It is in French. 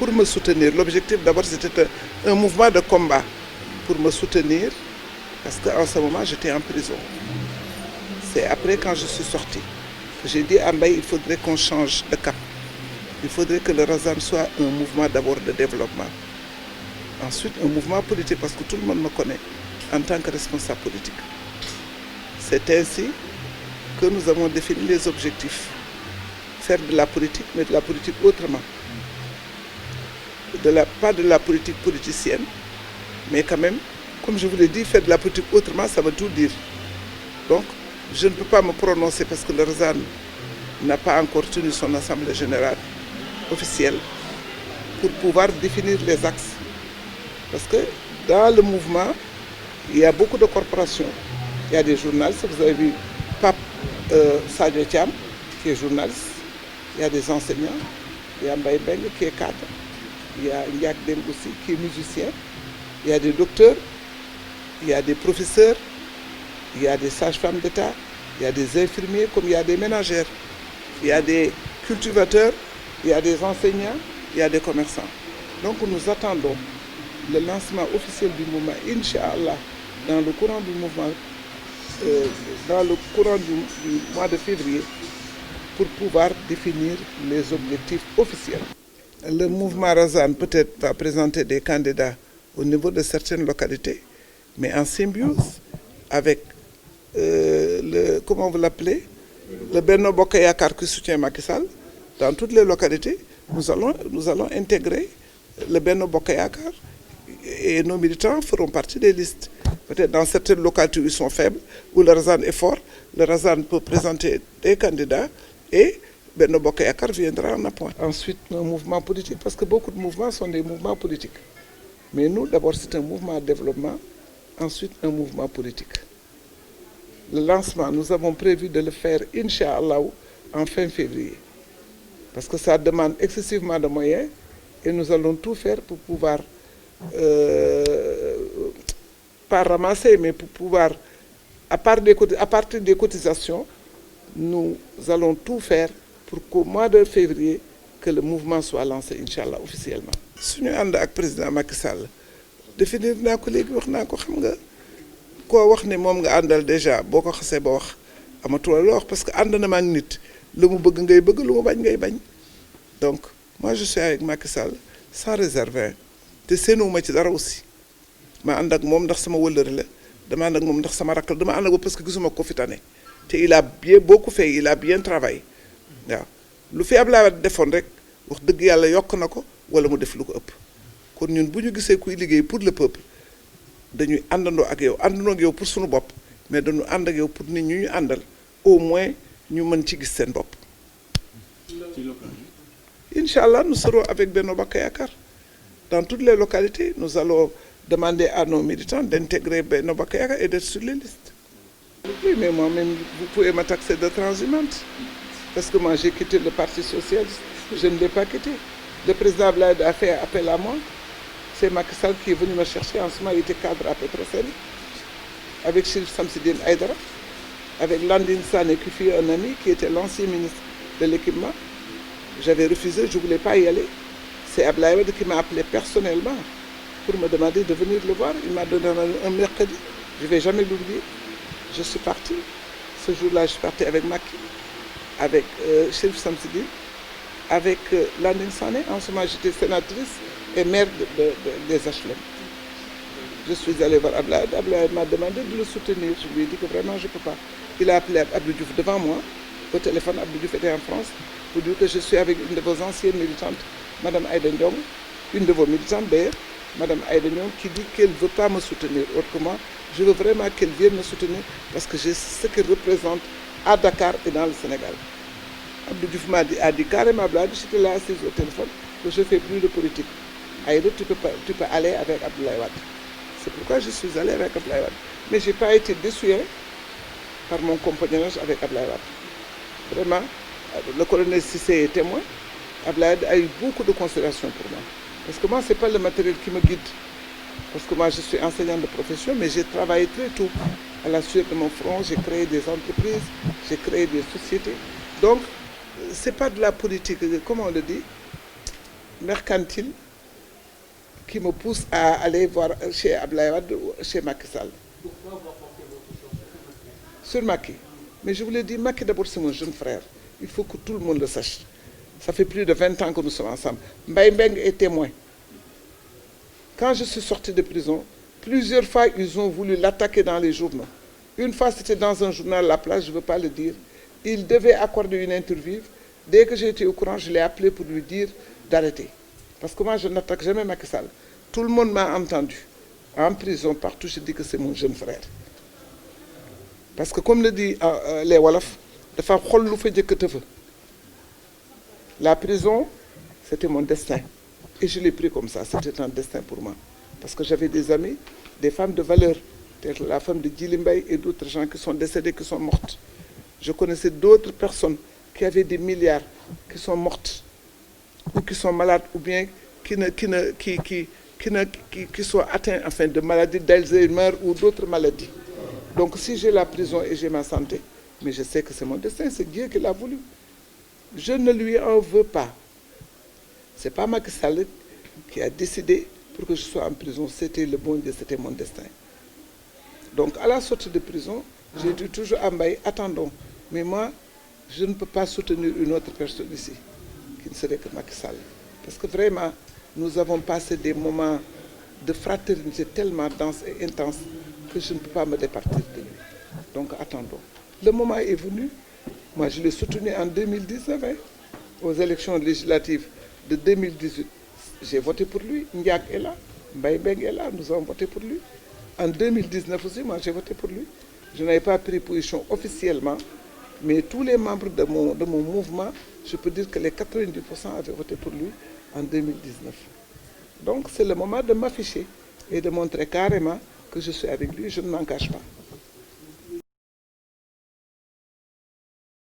pour me soutenir. L'objectif d'abord c'était un mouvement de combat pour me soutenir parce qu'en ce moment j'étais en prison. C'est après quand je suis sortie que j'ai dit à Mbaye il faudrait qu'on change de cap. Il faudrait que le Razan soit un mouvement d'abord de développement. Ensuite un mouvement politique parce que tout le monde me connaît en tant que responsable politique. C'est ainsi que nous avons défini les objectifs. Faire de la politique, mais de la politique autrement. Pas de la politique politicienne, mais quand même, comme je vous l'ai dit, faire de la politique autrement, ça veut tout dire. Donc, je ne peux pas me prononcer parce que le Razan n'a pas encore tenu son assemblée générale officielle pour pouvoir définir les axes. Parce que dans le mouvement, il y a beaucoup de corporations. Il y a des journalistes, vous avez vu Pape Sadio Thiam, qui est journaliste. Il y a des enseignants. Il y a Mbaye Beng, qui est cadre. Il y a Ndiak Dem aussi, qui est musicien. Il y a des docteurs. Il y a des professeurs. Il y a des sages-femmes d'État. Il y a des infirmiers, comme il y a des ménagères. Il y a des cultivateurs. Il y a des enseignants. Il y a des commerçants. Donc nous attendons le lancement officiel du mouvement, Inch'Allah, dans le courant du mouvement, dans le courant du mois de février, pour pouvoir définir les objectifs officiels. Le mouvement Razan peut-être va présenter des candidats au niveau de certaines localités, mais en symbiose avec comment vous l'appelez, le Benno Bokk Yakaar qui soutient Macky Sall. Dans toutes les localités, nous allons intégrer le Benno Bokk Yakaar et nos militants feront partie des listes. Peut-être dans certaines localités où ils sont faibles, où le Razan est fort, le Razan peut présenter des candidats et Benno Bokk Yakaar viendra en appoint. Ensuite, un mouvement politique, parce que beaucoup de mouvements sont des mouvements politiques. Mais nous, d'abord, c'est un mouvement de développement, ensuite un mouvement politique. Le lancement, nous avons prévu de le faire, Inch'Allah, en fin février. Parce que ça demande excessivement de moyens et nous allons tout faire pour pouvoir, pas ramasser, mais pour pouvoir, à partir des cotisations, nous allons tout faire pour qu'au mois de février, que le mouvement soit lancé, Inch'Allah, officiellement. Si nous sommes avec le président Macky Sall, définir naa ko léegi wax naa ko xam nga koo wax ne moom nga àndal déjà boo ko xasee ba wax amatoo loo wax parce que ànd na ma ak nit lu mu bëgg ngay bëgg lu mu bañ ngay bañ donc moi je suis avec Macky Sall sans réserve te séenuwuma ci dara aussi ma ànd ak moom ndax sama wëllëre la dama ànd ak moom ndax sama rakk la dama ànd ak parce que gisuma ko fi tane te il a beaucoup fait il a bien travaillé waaw lu fi Abdoulaye Wade defoon rek wax dëgg yàlla yokk na ko wala mu def lu ko ëpp kon ñun bu ñu gisee kuy liggéey pour le peuple dañuy àndandoo ak yow pour suñu bopp mais dañu ànd ak yow pour nit ñu àndal au moins ñu mën ci gis seen bopp. Inch'Allah, nous serons avec Benno Bokk Yakaar dans toutes les localités. Nous allons demander à nos militants d'intégrer Benno Bokk Yakaar et d'être sur les listes. Oui, mais moi-même, vous pouvez me taxer de transhumante. Parce que moi, j'ai quitté le Parti Socialiste. Je ne l'ai pas quitté. Le président Abdoulaye a fait appel à moi. C'est Macky Sall qui est venu me chercher. En ce moment, il était cadre à Petrosen. Avec Chérif Samsidine Aïdara. Avec Landing Sané, qui fut un ami, qui était l'ancien ministre de l'équipement. J'avais refusé, je ne voulais pas y aller. C'est Abdoulaye Wade qui m'a appelé personnellement pour me demander de venir le voir. Il m'a donné un mercredi. Je ne vais jamais l'oublier. Je suis parti. Ce jour-là, je suis parti avec Macky, avec Chérif Samsidine, avec Landing Sané. En ce moment, j'étais sénatrice et maire des HLM. Je suis allé voir Abdoulaye. Abdoulaye m'a demandé de le soutenir. Je lui ai dit que vraiment, je ne peux pas. Il a appelé Abdou Diouf devant moi. Au téléphone, Abdou Diouf était en France. Pour dire que je suis avec une de vos anciennes militantes, Mme Aïda Ndiong, une de vos militantes d'ailleurs, Mme Aïda Ndiong, qui dit qu'elle ne veut pas me soutenir. Autrement, je veux vraiment qu'elle vienne me soutenir parce que j'ai ce qu'elle représente à Dakar et dans le Sénégal. Abdou Diouf a dit carrément, j'étais là assise au téléphone, que je ne fais plus de politique. Aïda, tu peux aller avec Abdoulaye Wade. C'est pourquoi je suis allé avec Abdoulaye Wade. Mais je n'ai pas été déçu par mon compagnonnage avec Abdoulaye Wade. Vraiment, le colonel Cissé est témoin. Abdoulaye a eu beaucoup de considération pour moi. Parce que moi, ce n'est pas le matériel qui me guide. Parce que moi, je suis enseignant de profession, mais j'ai travaillé très tôt. À la suite de mon front, j'ai créé des entreprises, j'ai créé des sociétés. Donc, ce n'est pas de la politique, comme on le dit. mercantile qui me pousse à aller voir chez Abdoulaye Wade ou chez Macky Sall. Pourquoi avoir porté votre choix Sur Macky. Mais je vous l'ai dit, Macky d'abord c'est mon jeune frère. Il faut que tout le monde le sache. Ça fait plus de 20 ans que nous sommes ensemble. Mbaye Mbeng est témoin. Quand je suis sorti de prison, plusieurs fois ils ont voulu l'attaquer dans les journaux. Une fois c'était dans un journal La Place, je ne veux pas le dire. Il devait accorder une interview. Dès que j'ai été au courant, je l'ai appelé pour lui dire d'arrêter. Parce que moi je n'attaque jamais Macky Sall. Tout le monde m'a entendu. En prison, partout, je dis que c'est mon jeune frère. Parce que comme le dit les Wolof, dafa xol lu fa jëkk te fa. La prison, c'était mon destin. Et je l'ai pris comme ça, c'était un destin pour moi. Parce que j'avais des amis, des femmes de valeur, telles la femme de Djily Mbaye et d'autres gens qui sont décédés, qui sont mortes. Je connaissais d'autres personnes qui avaient des milliards, qui sont mortes, ou qui sont malades, ou bien qui sont atteints enfin, de maladies d'Alzheimer ou d'autres maladies. Donc si j'ai la prison et j'ai ma santé, mais je sais que c'est mon destin, c'est Dieu qui l'a voulu. Je ne lui en veux pas. Ce n'est pas Macky Sall qui a décidé pour que je sois en prison. C'était le bon Dieu, c'était mon destin. Donc à la sortie de prison, j'ai dit toujours à Mbaye, attendons. Mais moi, je ne peux pas soutenir une autre personne ici, qui ne serait que Macky Sall. Parce que vraiment, nous avons passé des moments de fraternité tellement denses et intenses que je ne peux pas me départir de lui. Donc attendons. Le moment est venu. Moi, je l'ai soutenu en 2019, hein, aux élections législatives de 2018. J'ai voté pour lui. Ndiak est là, Mbaye Mbeng est là, nous avons voté pour lui. En 2019 aussi, moi, j'ai voté pour lui. Je n'avais pas pris position officiellement, mais tous les membres de mon mouvement, je peux dire que les 90% avaient voté pour lui en 2019. Donc, c'est le moment de m'afficher et de montrer carrément que je suis avec lui, je ne m'en cache pas.